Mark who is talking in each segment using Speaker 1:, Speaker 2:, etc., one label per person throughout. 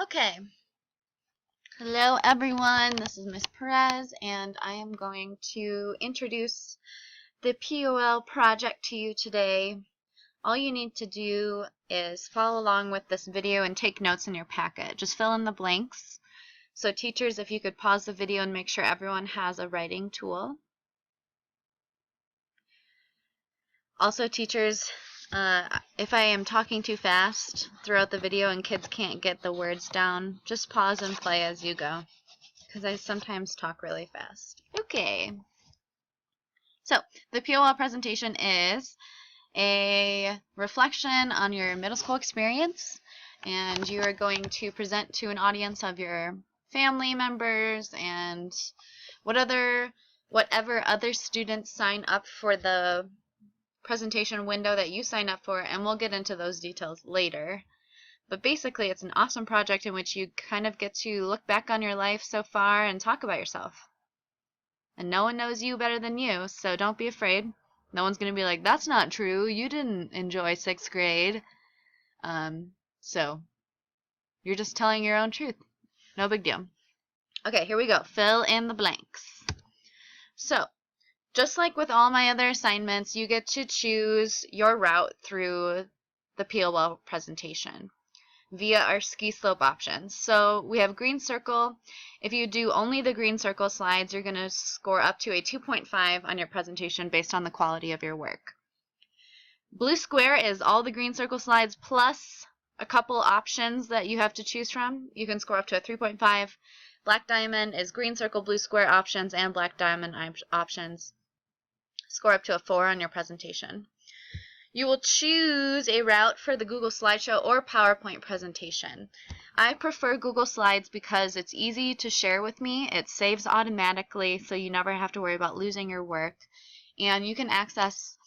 Speaker 1: Okay. Hello everyone, this is Miss Perez and I am going to introduce the POL project to you today. All you need to do is follow along with this video and take notes in your packet. Just fill in the blanks. So teachers, if you could pause the video and make sure everyone has a writing tool. Also teachers, if I am talking too fast throughout the video and kids can't get the words down, just pause and play as you go, because I sometimes talk really fast. Okay. So, the POL presentation is a reflection on your middle school experience, and you are going to present to an audience of your family members and whatever other students sign up for the presentation window that you sign up for, and we'll get into those details later. But basically, it's an awesome project in which you kind of get to look back on your life so far and talk about yourself. And no one knows you better than you, so don't be afraid. No one's going to be like, that's not true, you didn't enjoy 6th grade. So you're just telling your own truth. No big deal. Okay, here we go. Fill in the blanks. So, just like with all my other assignments, you get to choose your route through the POL presentation via our ski slope options. So we have green circle. If you do only the green circle slides, you're going to score up to a 2.5 on your presentation based on the quality of your work. Blue square is all the green circle slides plus a couple options that you have to choose from. You can score up to a 3.5. Black diamond is green circle, blue square options, and black diamond options. Score up to a 4 on your presentation. You will choose a route for the Google Slideshow or PowerPoint presentation. I prefer Google Slides because it's easy to share with me. It saves automatically, so you never have to worry about losing your work. And you can access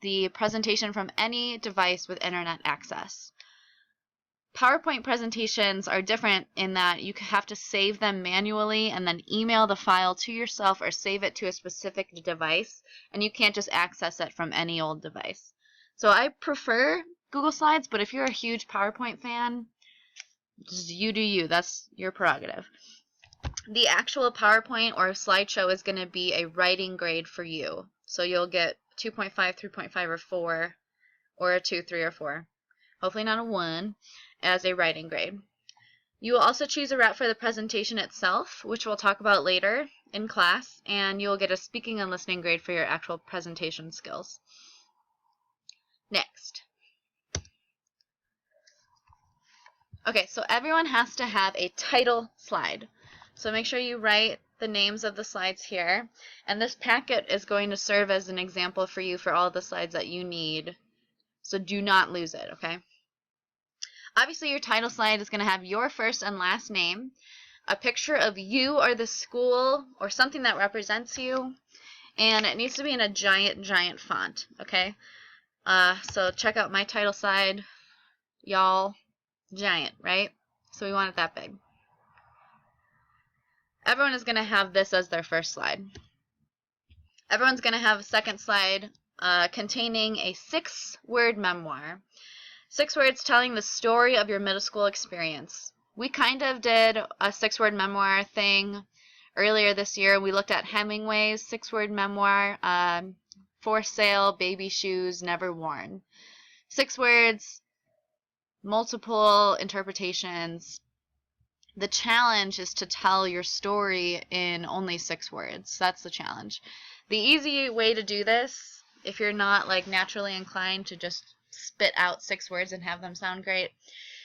Speaker 1: the presentation from any device with internet access. PowerPoint presentations are different in that you have to save them manually and then email the file to yourself or save it to a specific device, and you can't just access it from any old device. So I prefer Google Slides, but if you're a huge PowerPoint fan, just you do you. That's your prerogative. The actual PowerPoint or slideshow is going to be a writing grade for you. So you'll get 2.5, 3.5, or 4, or a 2, 3, or 4. Hopefully not a 1 as a writing grade. You will also choose a route for the presentation itself, which we'll talk about later in class, and you will get a speaking and listening grade for your actual presentation skills. Next. Okay, so everyone has to have a title slide. So make sure you write the names of the slides here. And this packet is going to serve as an example for you for all the slides that you need. So do not lose it, okay? Obviously, your title slide is going to have your first and last name, a picture of you or the school or something that represents you, and it needs to be in a giant font, okay? So check out my title slide, y'all. Giant, right? So we want it that big. Everyone is going to have this as their first slide. Everyone's going to have a second slide containing a 6-word memoir. 6 words telling the story of your middle school experience. We kind of did a 6-word memoir thing earlier this year. We looked at Hemingway's 6-word memoir, For Sale, Baby Shoes, Never Worn. 6 words, multiple interpretations. The challenge is to tell your story in only 6 words. That's the challenge. The easy way to do this, if you're not like naturally inclined to just spit out 6 words and have them sound great,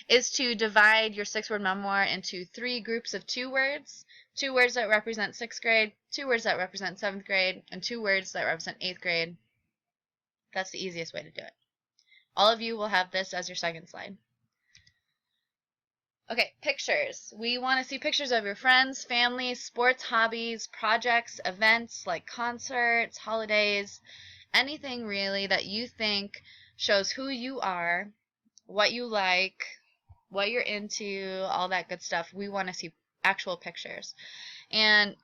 Speaker 1: is to divide your 6-word memoir into 3 groups of 2 words. 2 words that represent 6th grade, 2 words that represent 7th grade, and 2 words that represent 8th grade. That's the easiest way to do it. All of you will have this as your second slide. Okay, pictures. We want to see pictures of your friends, family, sports, hobbies, projects, events like concerts, holidays, anything really that you think shows who you are, what you like, what you're into, all that good stuff. We want to see actual pictures. And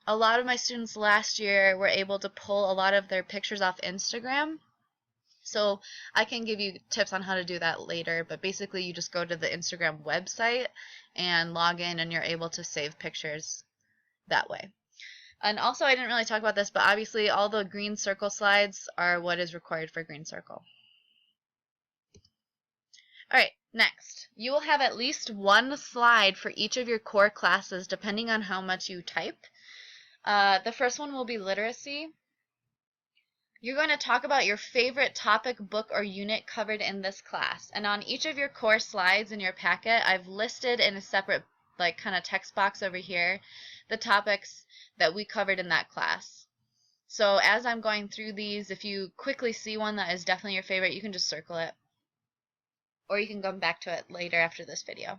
Speaker 1: a lot of my students last year were able to pull a lot of their pictures off Instagram. So I can give you tips on how to do that later, but basically you just go to the Instagram website and log in, and you're able to save pictures that way. And also, I didn't really talk about this, but obviously all the green circle slides are what is required for green circle. Alright, next. You will have at least one slide for each of your core classes depending on how much you type. The first one will be literacy. You're going to talk about your favorite topic, book, or unit covered in this class. And on each of your core slides in your packet, I've listed in a separate like kind of text box over here the topics that we covered in that class. So as I'm going through these, if you quickly see one that is definitely your favorite, you can just circle it. Or you can come back to it later after this video.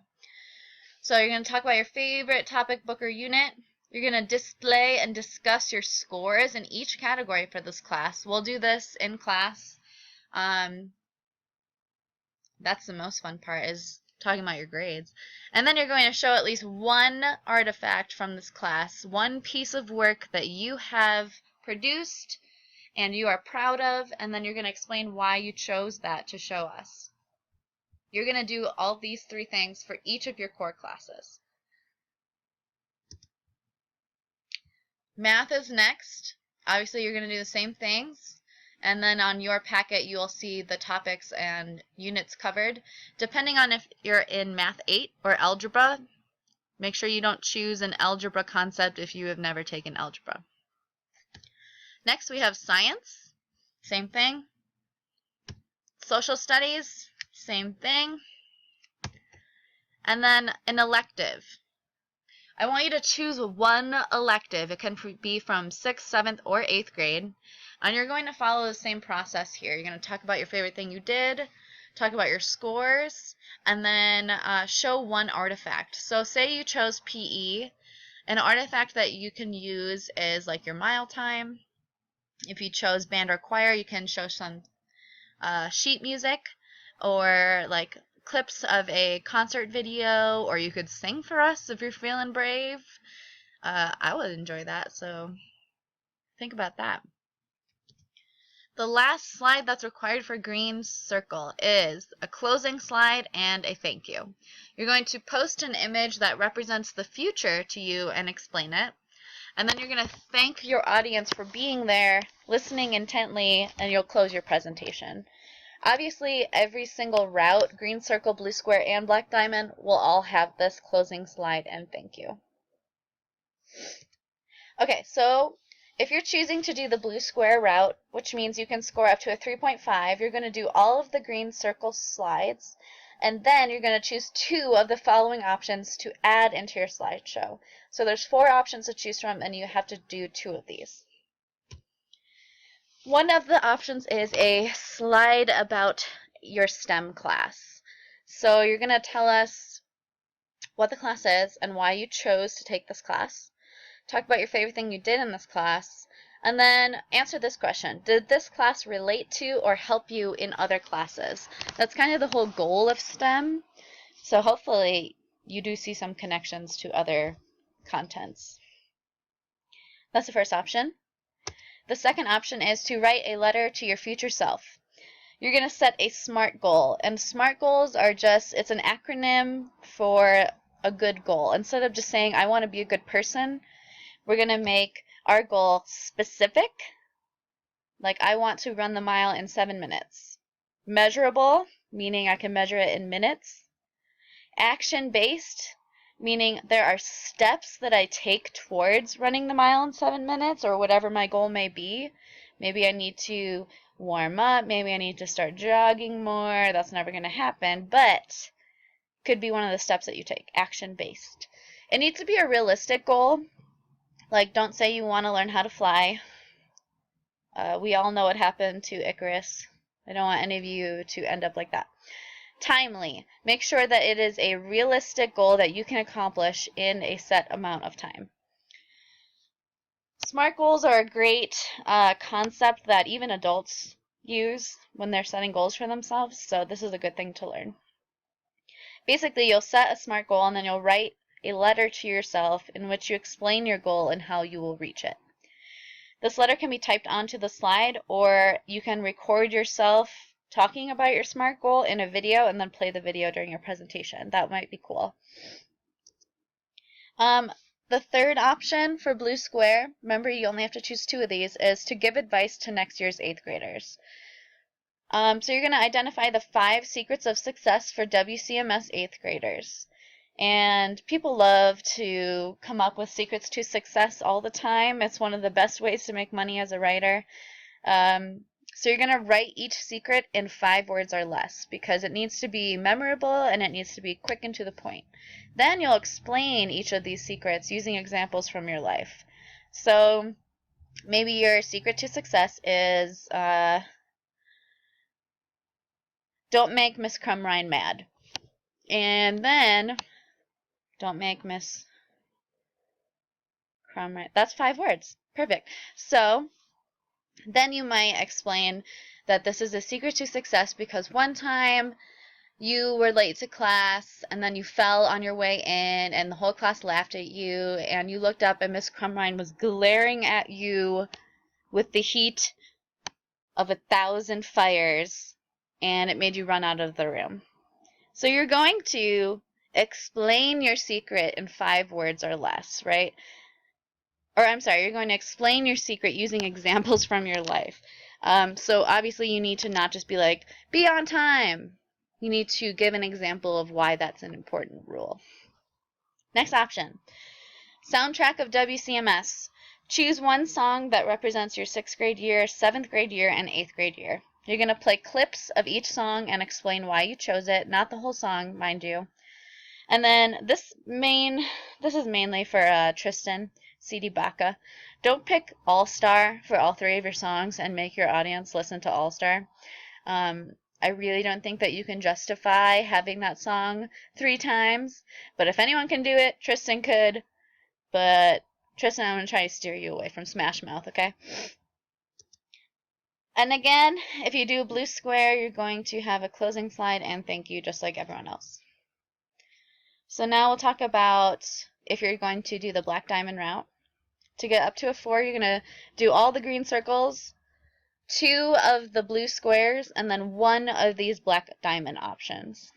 Speaker 1: So you're going to talk about your favorite topic, book, or unit. You're going to display and discuss your scores in each category for this class. We'll do this in class. That's the most fun part, is talking about your grades. And then you're going to show at least one artifact from this class, one piece of work that you have produced and you are proud of, and then you're going to explain why you chose that to show us. You're going to do all these three things for each of your core classes. Math is next. Obviously, you're going to do the same things. And then on your packet, you'll see the topics and units covered. Depending on if you're in Math 8 or Algebra, make sure you don't choose an algebra concept if you have never taken algebra. Next, we have science. Same thing. Social studies. Same thing. And then an elective. I want you to choose one elective. It can be from 6th, 7th, or 8th grade. And you're going to follow the same process here. You're going to talk about your favorite thing you did, talk about your scores, and then show one artifact. So say you chose PE. An artifact that you can use is like your mile time. If you chose band or choir, you can show some sheet music or like clips of a concert video, or you could sing for us if you're feeling brave. I would enjoy that, so think about that. The last slide that's required for green circle is a closing slide and a thank you. You're going to post an image that represents the future to you and explain it. And then you're going to thank your audience for being there, listening intently, and you'll close your presentation. Obviously, every single route, green circle, blue square, and black diamond, will all have this closing slide and thank you. Okay, so if you're choosing to do the blue square route, which means you can score up to a 3.5, you're going to do all of the green circle slides, and then you're going to choose 2 of the following options to add into your slideshow. So there's 4 options to choose from, and you have to do 2 of these. One of the options is a slide about your STEM class. So you're going to tell us what the class is and why you chose to take this class. Talk about your favorite thing you did in this class. And then answer this question. Did this class relate to or help you in other classes? That's kind of the whole goal of STEM. So hopefully you do see some connections to other contents. That's the first option. The second option is to write a letter to your future self. You're going to set a SMART goal, and SMART goals are it's an acronym for a good goal. Instead of just saying, I want to be a good person, we're going to make our goal specific, like I want to run the mile in 7 minutes. Measurable, meaning I can measure it in minutes. Action-based, meaning there are steps that I take towards running the mile in 7 minutes, or whatever my goal may be. Maybe I need to warm up, maybe I need to start jogging more. That's never going to happen, but could be one of the steps that you take. Action-based. It needs to be a realistic goal. Like, don't say you want to learn how to fly. We all know what happened to Icarus. I don't want any of you to end up like that. Timely. Make sure that it is a realistic goal that you can accomplish in a set amount of time. SMART goals are a great concept that even adults use when they're setting goals for themselves, so this is a good thing to learn. Basically, you'll set a SMART goal and then you'll write a letter to yourself in which you explain your goal and how you will reach it. This letter can be typed onto the slide, or you can record yourself talking about your SMART goal in a video and then play the video during your presentation. That might be cool. The third option for blue square, remember you only have to choose 2 of these, is to give advice to next year's 8th graders. So you're going to identify the 5 secrets of success for WCMS 8th graders. And people love to come up with secrets to success all the time. It's one of the best ways to make money as a writer. So you're going to write each secret in 5 words or less because it needs to be memorable and it needs to be quick and to the point. Then you'll explain each of these secrets using examples from your life. So maybe your secret to success is don't make Miss Crumrine mad. And then don't make Miss Crumrine. That's 5 words. Perfect. So then you might explain that this is a secret to success because one time you were late to class and then you fell on your way in and the whole class laughed at you and you looked up and Miss Crumrine was glaring at you with the heat of 1,000 fires and it made you run out of the room. So you're going to explain your secret in 5 words or less, right? Or I'm sorry, you're going to explain your secret using examples from your life. So obviously you need to not just be like, be on time. You need to give an example of why that's an important rule. Next option, soundtrack of WCMS. Choose one song that represents your 6th grade year, 7th grade year, and 8th grade year. You're going to play clips of each song and explain why you chose it, not the whole song, mind you. And then this is mainly for Tristan, CD Baca. Don't pick All Star for all 3 of your songs and make your audience listen to All Star. I really don't think that you can justify having that song 3 times, but if anyone can do it, Tristan could. But Tristan, I'm going to try to steer you away from Smash Mouth, okay? And again, if you do a blue square, you're going to have a closing slide and thank you just like everyone else. So now we'll talk about if you're going to do the black diamond route. To get up to a 4, you're going to do all the green circles, 2 of the blue squares, and then 1 of these black diamond options.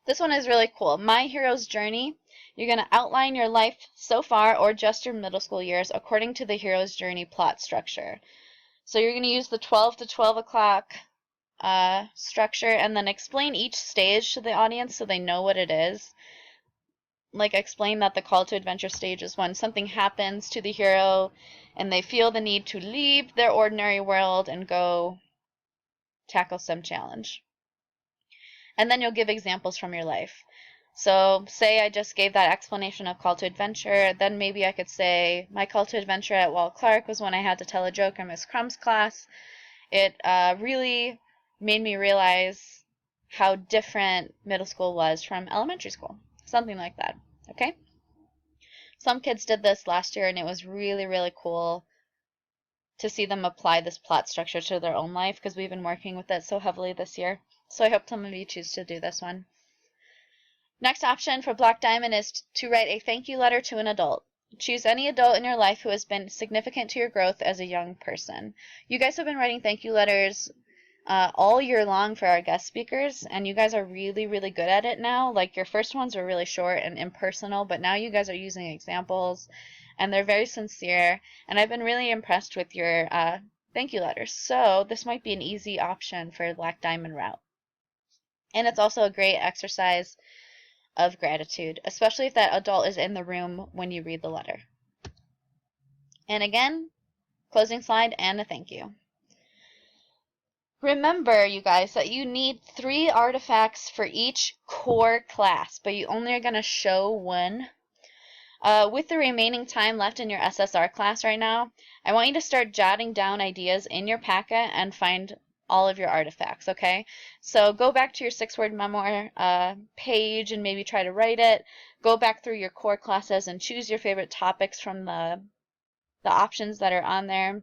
Speaker 1: This one is really cool. My Hero's Journey. You're going to outline your life so far or just your middle school years according to the Hero's Journey plot structure. So you're going to use the 12 to 12 o'clock structure and then explain each stage to the audience so they know what it is. Like explain that the call to adventure stage is when something happens to the hero and they feel the need to leave their ordinary world and go tackle some challenge. And then you'll give examples from your life. So say I just gave that explanation of call to adventure, then maybe I could say my call to adventure at Walt Clark was when I had to tell a joke in Miss Crumb's class. It really made me realize how different middle school was from elementary school. Something like that, okay? Some kids did this last year and it was really, really cool to see them apply this plot structure to their own life because we've been working with it so heavily this year. So I hope some of you choose to do this one. Next option for Black Diamond is to write a thank you letter to an adult. Choose any adult in your life who has been significant to your growth as a young person. You guys have been writing thank you letters all year long for our guest speakers, and you guys are really, really good at it now. Like your first ones were really short and impersonal, but now you guys are using examples, and they're very sincere, and I've been really impressed with your thank you letters. So this might be an easy option for Black Diamond route. And it's also a great exercise of gratitude, especially if that adult is in the room when you read the letter. And again, closing slide and a thank you. Remember, you guys, that you need 3 artifacts for each core class, but you only are going to show 1. With the remaining time left in your SSR class right now, I want you to start jotting down ideas in your packet and find all of your artifacts, okay? So go back to your 6-word memoir page and maybe try to write it. Go back through your core classes and choose your favorite topics from the options that are on there.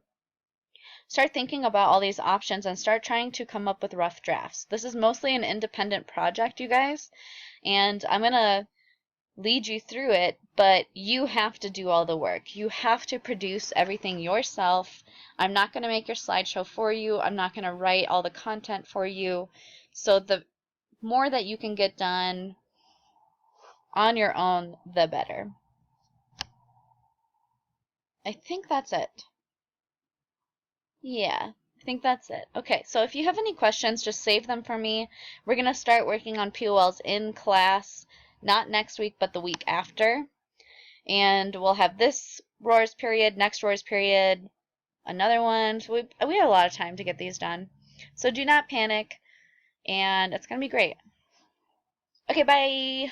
Speaker 1: Start thinking about all these options and start trying to come up with rough drafts. This is mostly an independent project, you guys, and I'm going to lead you through it, but you have to do all the work. You have to produce everything yourself. I'm not going to make your slideshow for you. I'm not going to write all the content for you. So the more that you can get done on your own, the better. I think that's it. Yeah, I think that's it. Okay, so if you have any questions, just save them for me. We're going to start working on POLs in class, not next week, but the week after. And we'll have this roars period, next roars period, another one. So we have a lot of time to get these done. So do not panic, and it's going to be great. Okay, bye!